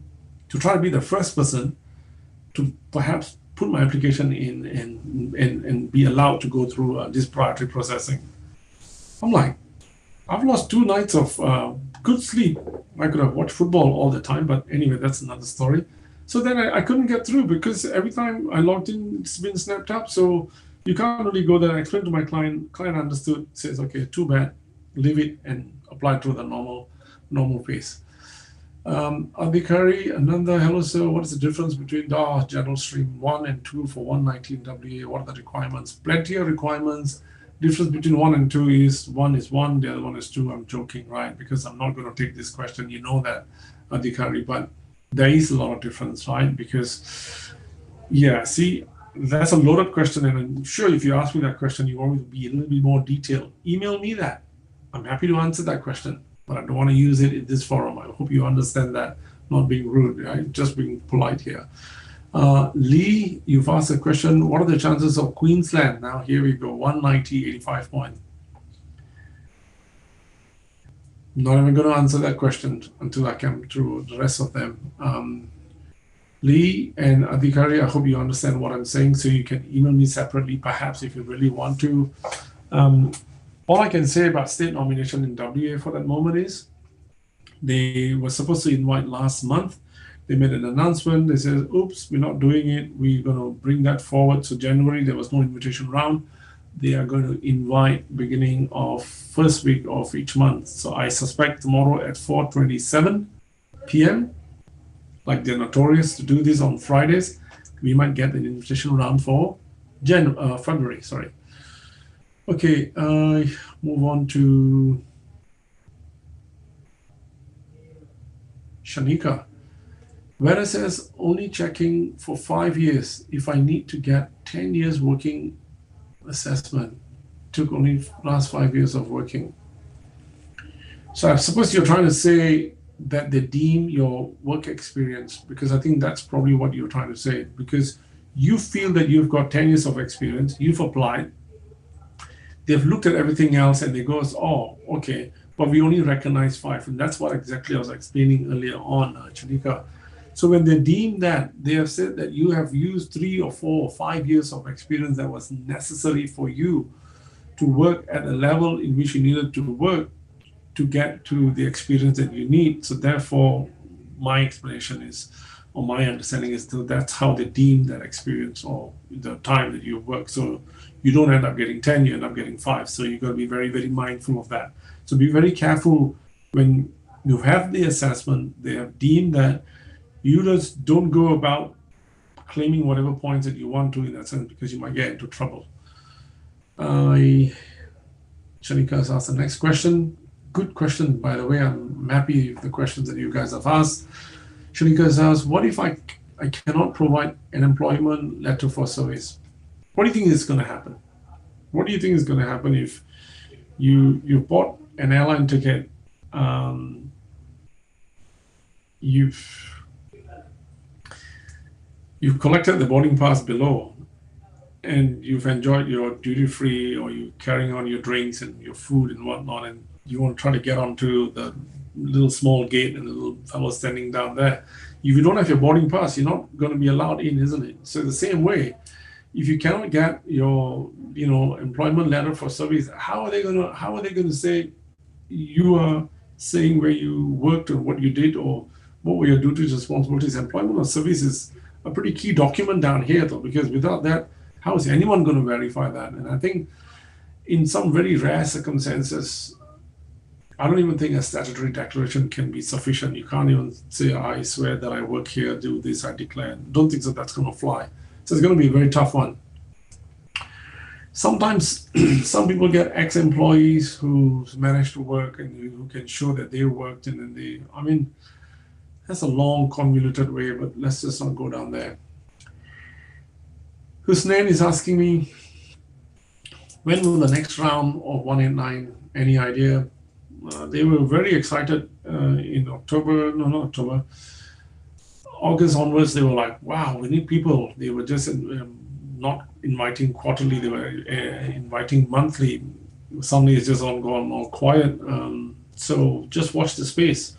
to try to be the first person to perhaps put my application in and be allowed to go through this priority processing. I'm like, I've lost 2 nights of good sleep. I could have watched football all the time, but anyway, that's another story. So then I couldn't get through because every time I logged in, it's been snapped up. So you can't really go there. I explained to my client understood, says, okay, too bad, leave it and apply through the normal pace. Adhikari, Ananda, hello sir, what is the difference between the general stream 1 and 2 for 119 WA? What are the requirements? Plenty of requirements. Difference between 1 and 2 is 1 is 1, the other one is 2. I'm joking, right? Because I'm not going to take this question. You know that, Adhikari, but there is a lot of difference, right? Because, yeah, see, that's a loaded question, and I'm sure if you ask me that question, you want me to be a little bit more detailed. Email me that. I'm happy to answer that question, but I don't want to use it in this forum. I hope you understand that. Not being rude, right? Just being polite here. Lee, you've asked a question. What are the chances of Queensland? Now, here we go. 190, 85 points. Not even going to answer that question until I come through the rest of them. Lee and Adhikari, I hope you understand what I'm saying, so you can email me separately, perhaps, if you really want to. All I can say about state nomination in WA for that moment is they were supposed to invite last month. They made an announcement. They said, oops, we're not doing it. We're going to bring that forward. So January, there was no invitation round. They are going to invite beginning of first week of each month. So I suspect tomorrow at 4:27 p.m., like they're notorious to do this on Fridays, we might get an invitation round for February, sorry. Okay, move on to Shanika. VETASSESS only checking for 5 years. If I need to get 10 years working assessment, took only last 5 years of working. So I suppose you're trying to say that they deem your work experience, because I think that's probably what you're trying to say, because you feel that you've got 10 years of experience, you've applied, they've looked at everything else and they go, oh, okay, but we only recognize 5. And that's what exactly I was explaining earlier on, Chanika. So when they deem that, they have said that you have used 3 or 4 or 5 years of experience that was necessary for you to work at a level in which you needed to work to get to the experience that you need. So therefore, my explanation is or my understanding is that that's how they deem that experience or the time that you've worked. So you don't end up getting 10, you end up getting 5. So you've got to be very, very mindful of that. So be very careful when you have the assessment, they have deemed that. You just don't go about claiming whatever points that you want to in that sense, because you might get into trouble. Shanika has asked the next question. Good question, by the way. I'm happy with the questions that you guys have asked. Shanika has asked, what if I cannot provide an employment letter for service? What do you think is going to happen? What do you think is going to happen if you bought an airline ticket, you've collected the boarding pass below, and you've enjoyed your duty free, or you're carrying on your drinks and your food and whatnot, and you want to try to get onto the little small gate and the little fellow standing down there. If you don't have your boarding pass, you're not going to be allowed in, isn't it? So the same way, if you cannot get your employment letter for service, how are they going to say you are saying where you worked or what you did or what were your duties, responsibilities? Employment or service is a pretty key document down here, though, because without that, how is anyone going to verify that? And I think in some very rare circumstances, I don't even think a statutory declaration can be sufficient. You can't even say, I swear that I work here, do this, I declare. Don't think that that's going to fly. So it's going to be a very tough one. Sometimes some people get ex-employees who manage to work and who can show that they worked, and then that's a long, convoluted way, but let's just not go down there. Husnain is asking me, when will the next round of 189, any idea? They were very excited in August onwards. They were like, wow, we need people. They were just not inviting quarterly, they were inviting monthly. Suddenly it's just all gone all quiet. So just watch the space.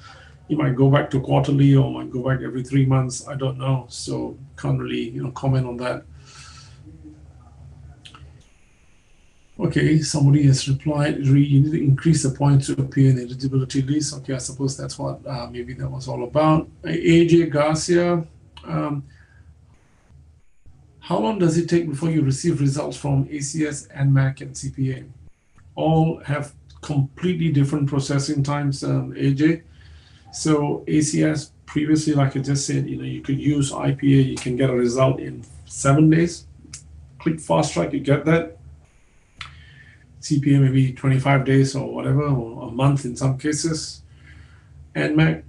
You might go back to quarterly or might go back every 3 months. I don't know. So can't really comment on that. Okay, somebody has replied, you need to increase the points to appear in the eligibility list. Okay, I suppose that's what maybe that was all about. AJ Garcia, how long does it take before you receive results from ACS, NMAC, and CPA? All have completely different processing times, AJ. So ACS, previously, like I just said, you could use IPA, you can get a result in 7 days. Click fast track, you get that. CPA maybe 25 days or whatever, or a month in some cases. NMAC,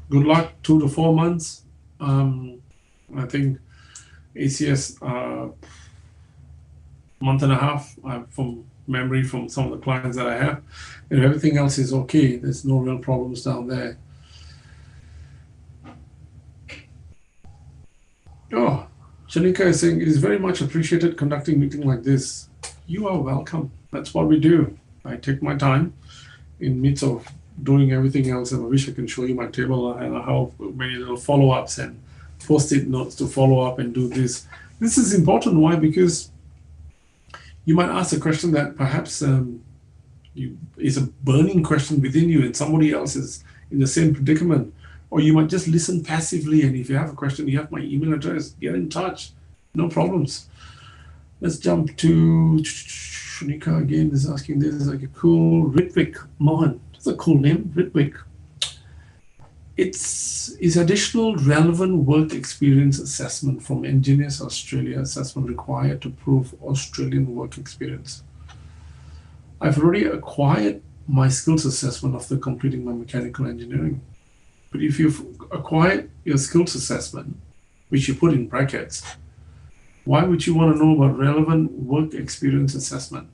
good luck, 2 to 4 months. I think ACS, month and a half from memory from some of the clients that I have. And everything else is okay. There's no real problems down there. Oh, Shanika is saying, it is very much appreciated conducting meeting like this. You are welcome. That's what we do. I take my time in midst of doing everything else, and I wish I can show you my table and how many little follow-ups and post-it notes to follow up and do this. This is important. Why? Because you might ask a question that perhaps is a burning question within you and somebody else is in the same predicament. Or you might just listen passively, and if you have a question, you have my email address, get in touch. No problems. Let's jump to Shanika again. Is asking this is like a cool Ritwik Mohan. That's a cool name, Ritwik. It's additional relevant work experience assessment from Engineers Australia assessment required to prove Australian work experience. I've already acquired my skills assessment after completing my mechanical engineering. But if you've acquired your skills assessment, which you put in brackets, why would you want to know about relevant work experience assessment?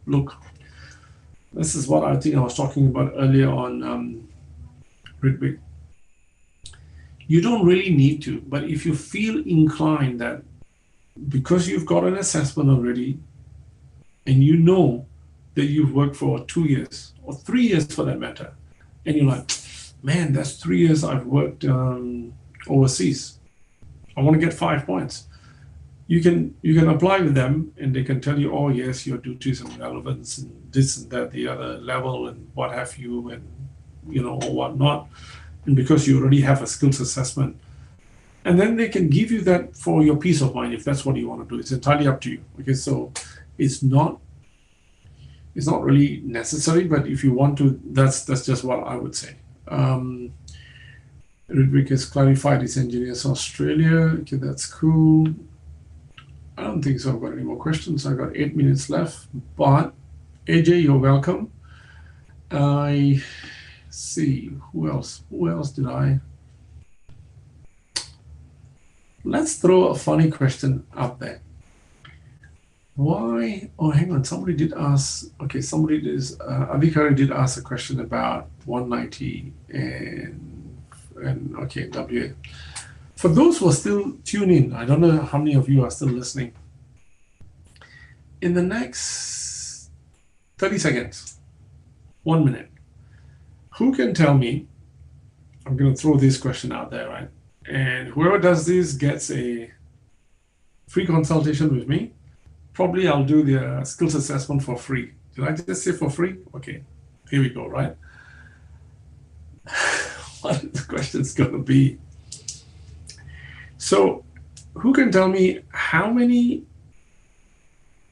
Look, this is what I think I was talking about earlier on Ritwik. You don't really need to, but if you feel inclined that because you've got an assessment already and you know that you've worked for 2 years or 3 years for that matter, and you're like, man, that's 3 years I've worked overseas. I want to get 5 points. You can apply with them and they can tell you, oh yes, your duties and relevance and this and that, the other level and what have you, and or whatnot. And because you already have a skills assessment, And then they can give you that for your peace of mind if that's what you want to do. It's entirely up to you. Okay, so it's not really necessary, but if you want to, that's just what I would say. Ludwig has clarified his engineers Australia. Okay, that's cool. I don't think so. I've got any more questions. I've got 8 minutes left, but AJ, you're welcome. I see who else did I? Let's throw a funny question up there. Why? Oh, hang on. Somebody did ask. Okay, somebody is Adhikari did ask a question about 190 and okay, WA. For those who are still tuning in, I don't know how many of you are still listening. In the next 30 seconds, 1 minute, who can tell me? I'm going to throw this question out there, right? And whoever does this gets a free consultation with me. Probably I'll do the skills assessment for free. Did I just say for free? Okay, here we go, right? What is the question's going to be? So who can tell me how many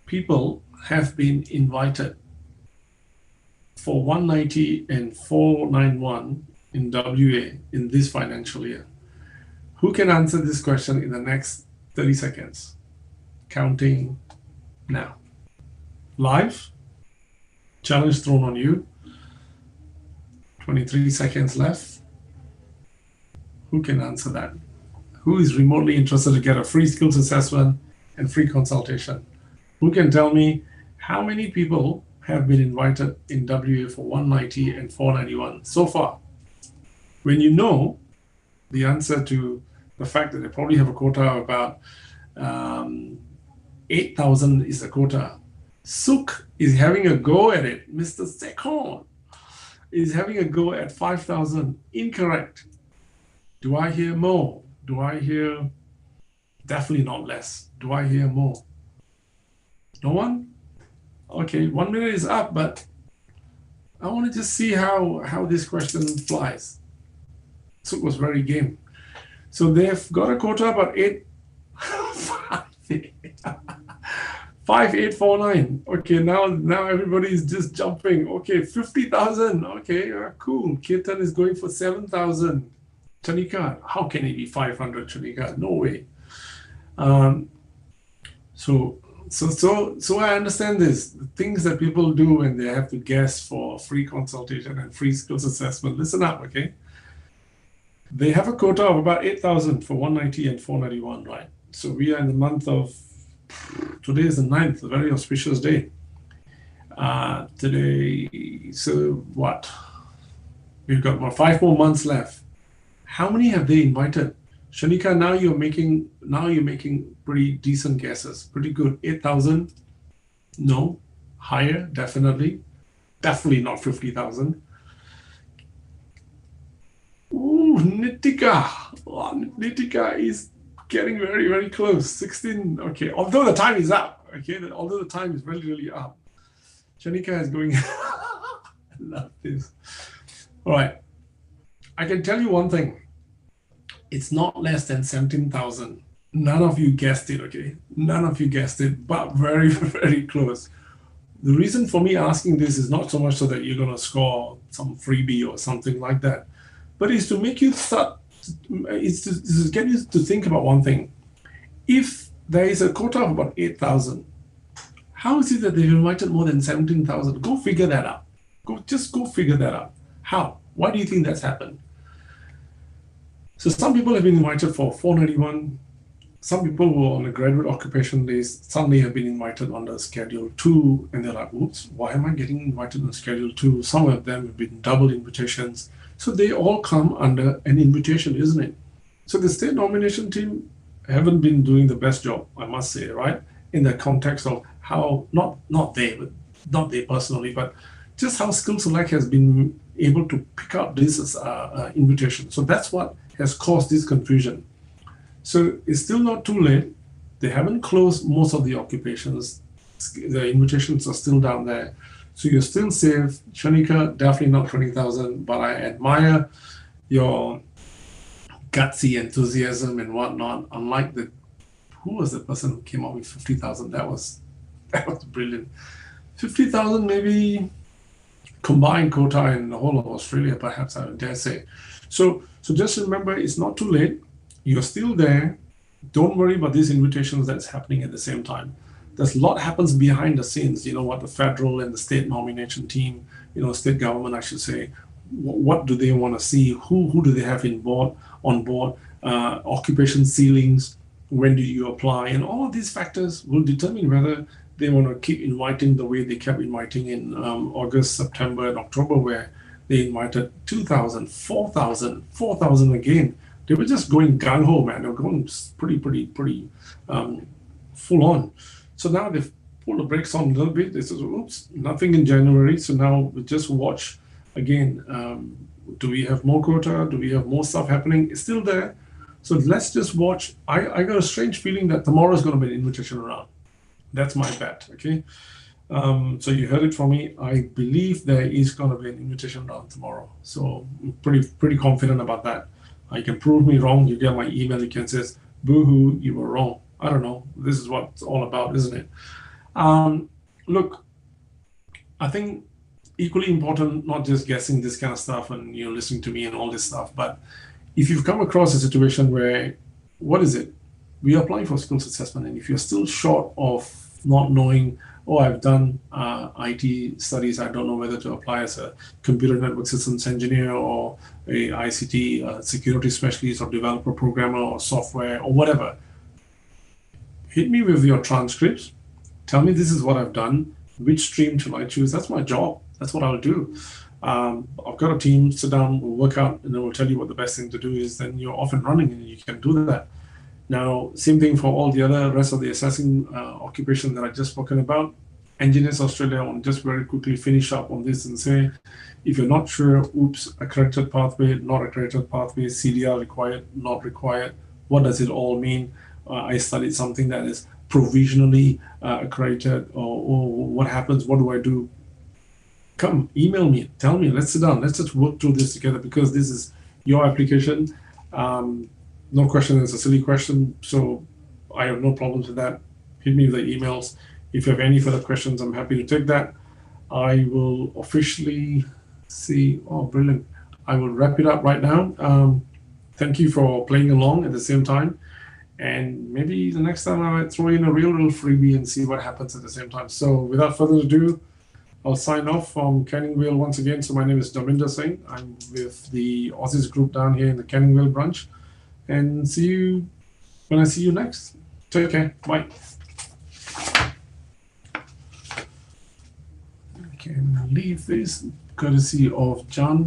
people have been invited for 190 and 491 in WA in this financial year? Who can answer this question in the next 30 seconds? Counting now. Live. Challenge thrown on you. 23 seconds left. Who can answer that? Who is remotely interested to get a free skills assessment and free consultation? Who can tell me how many people have been invited in WA for 190 and 491 so far? When you know the answer to the fact that they probably have a quota of about 8,000 is the quota. Suk is having a go at it. Mr. Sekhon is having a go at 5,000. Incorrect. Do I hear more? Do I hear definitely not less? Do I hear more? No one? Okay, 1 minute is up, but I want to just see how this question flies. Suk was very game. So they've got a quota about 5849. Okay, now everybody is just jumping. Okay, 50,000. Okay, cool. Kirtan is going for 7,000. Chanika, how can it be 500? Chanika, no way. So I understand this. The things that people do when they have to guess for free consultation and free skills assessment. Listen up, okay? They have a quota of about 8,000 for 190 and 491, right? So we are in the month of, today is the 9th, a very auspicious day. Today, so what? We've got about 5 more months left. How many have they invited? Shanika, now you're making pretty decent guesses. Pretty good. 8,000? No. Higher, definitely. Definitely not 50,000. Ooh, Nitika. Oh, Nitika is getting very, very close. 16. Okay, although the time is up. Okay, although the time is really, really up. Shanika is going. I love this. All right. I can tell you one thing. It's not less than 17,000. None of you guessed it, okay? None of you guessed it, but very, very close. The reason for me asking this is not so much so that you're going to score some freebie or something like that, but it's to make you start, it's to get you to think about one thing. If there is a quota of about 8,000, how is it that they've invited more than 17,000? Go figure that out. Just go figure that out. How? Why do you think that's happened? So some people have been invited for 491. Some people who are on a graduate occupation list suddenly have been invited under Schedule 2, and they're like, oops, why am I getting invited on Schedule 2? Some of them have been double invitations. So they all come under an invitation, isn't it? So the state nomination team haven't been doing the best job, I must say, right? In the context of how, not they personally, but just how Skill Select has been able to pick up this invitation. So that's what has caused this confusion. So it's still not too late. They haven't closed most of the occupations. The invitations are still down there. So you're still safe. Shanika, definitely not 20,000, but I admire your gutsy enthusiasm and whatnot. Unlike who was the person who came up with 50,000? That was brilliant. 50,000 maybe combined quota in the whole of Australia, perhaps I would dare say. So just remember, it's not too late. You're still there. Don't worry about these invitations that's happening at the same time. There's a lot happens behind the scenes. You know what the federal and the state nomination team, state government, I should say, what do they want to see? Who do they have on board? Occupation ceilings. When do you apply? And all of these factors will determine whether they want to keep inviting the way they kept inviting in August, September, and October, where they invited 2,000, 4,000, 4,000 again. They were just going gung-ho, man. They were going pretty full on. So now they've pulled the brakes on a little bit. They said, oops, nothing in January. So now we just watch again. Do we have more quota? Do we have more stuff happening? It's still there. So let's just watch. I got a strange feeling that tomorrow is going to be an invitation round. That's my bet, okay? So you heard it from me. I believe there is going to be an invitation round tomorrow. So I'm pretty confident about that. You can prove me wrong. You get my email. You can say, boo-hoo, you were wrong. I don't know. This is what it's all about, isn't it? Look, I think equally important, not just guessing this kind of stuff and listening to me and all this stuff, but if you've come across a situation where, what is it? We are applying for skills assessment, and if you're still short of not knowing, I've done IT studies, I don't know whether to apply as a computer network systems engineer or a ICT security specialist or developer programmer or software or whatever, hit me with your transcripts. Tell me this is what I've done. Which stream shall I choose? That's my job. That's what I'll do. I've got a team, sit down, we'll work out, and then we'll tell you what the best thing to do is. Then you're off and running and you can do that. Now, same thing for all the other rest of the assessing occupation that I just spoken about. Engineers Australia, I want to just very quickly finish up on this and say, if you're not sure, oops, accredited pathway, not accredited pathway, CDR required, not required, what does it all mean? I studied something that is provisionally accredited, or what happens, what do I do? Come, email me, tell me, let's sit down, let's just work through this together, because this is your application. No question is a silly question, so I have no problems with that. Hit me with the emails. If you have any further questions, I'm happy to take that. I will officially see, brilliant. I will wrap it up right now. Thank you for playing along at the same time. And maybe the next time I might throw in a real freebie and see what happens at the same time. So without further ado, I'll sign off from Canning Vale once again. So my name is Dharmindher Singh. I'm with the Aussizz Group down here in the Canning Vale branch. And see you when I see you next. Take care. Bye. I can leave this courtesy of Janvi.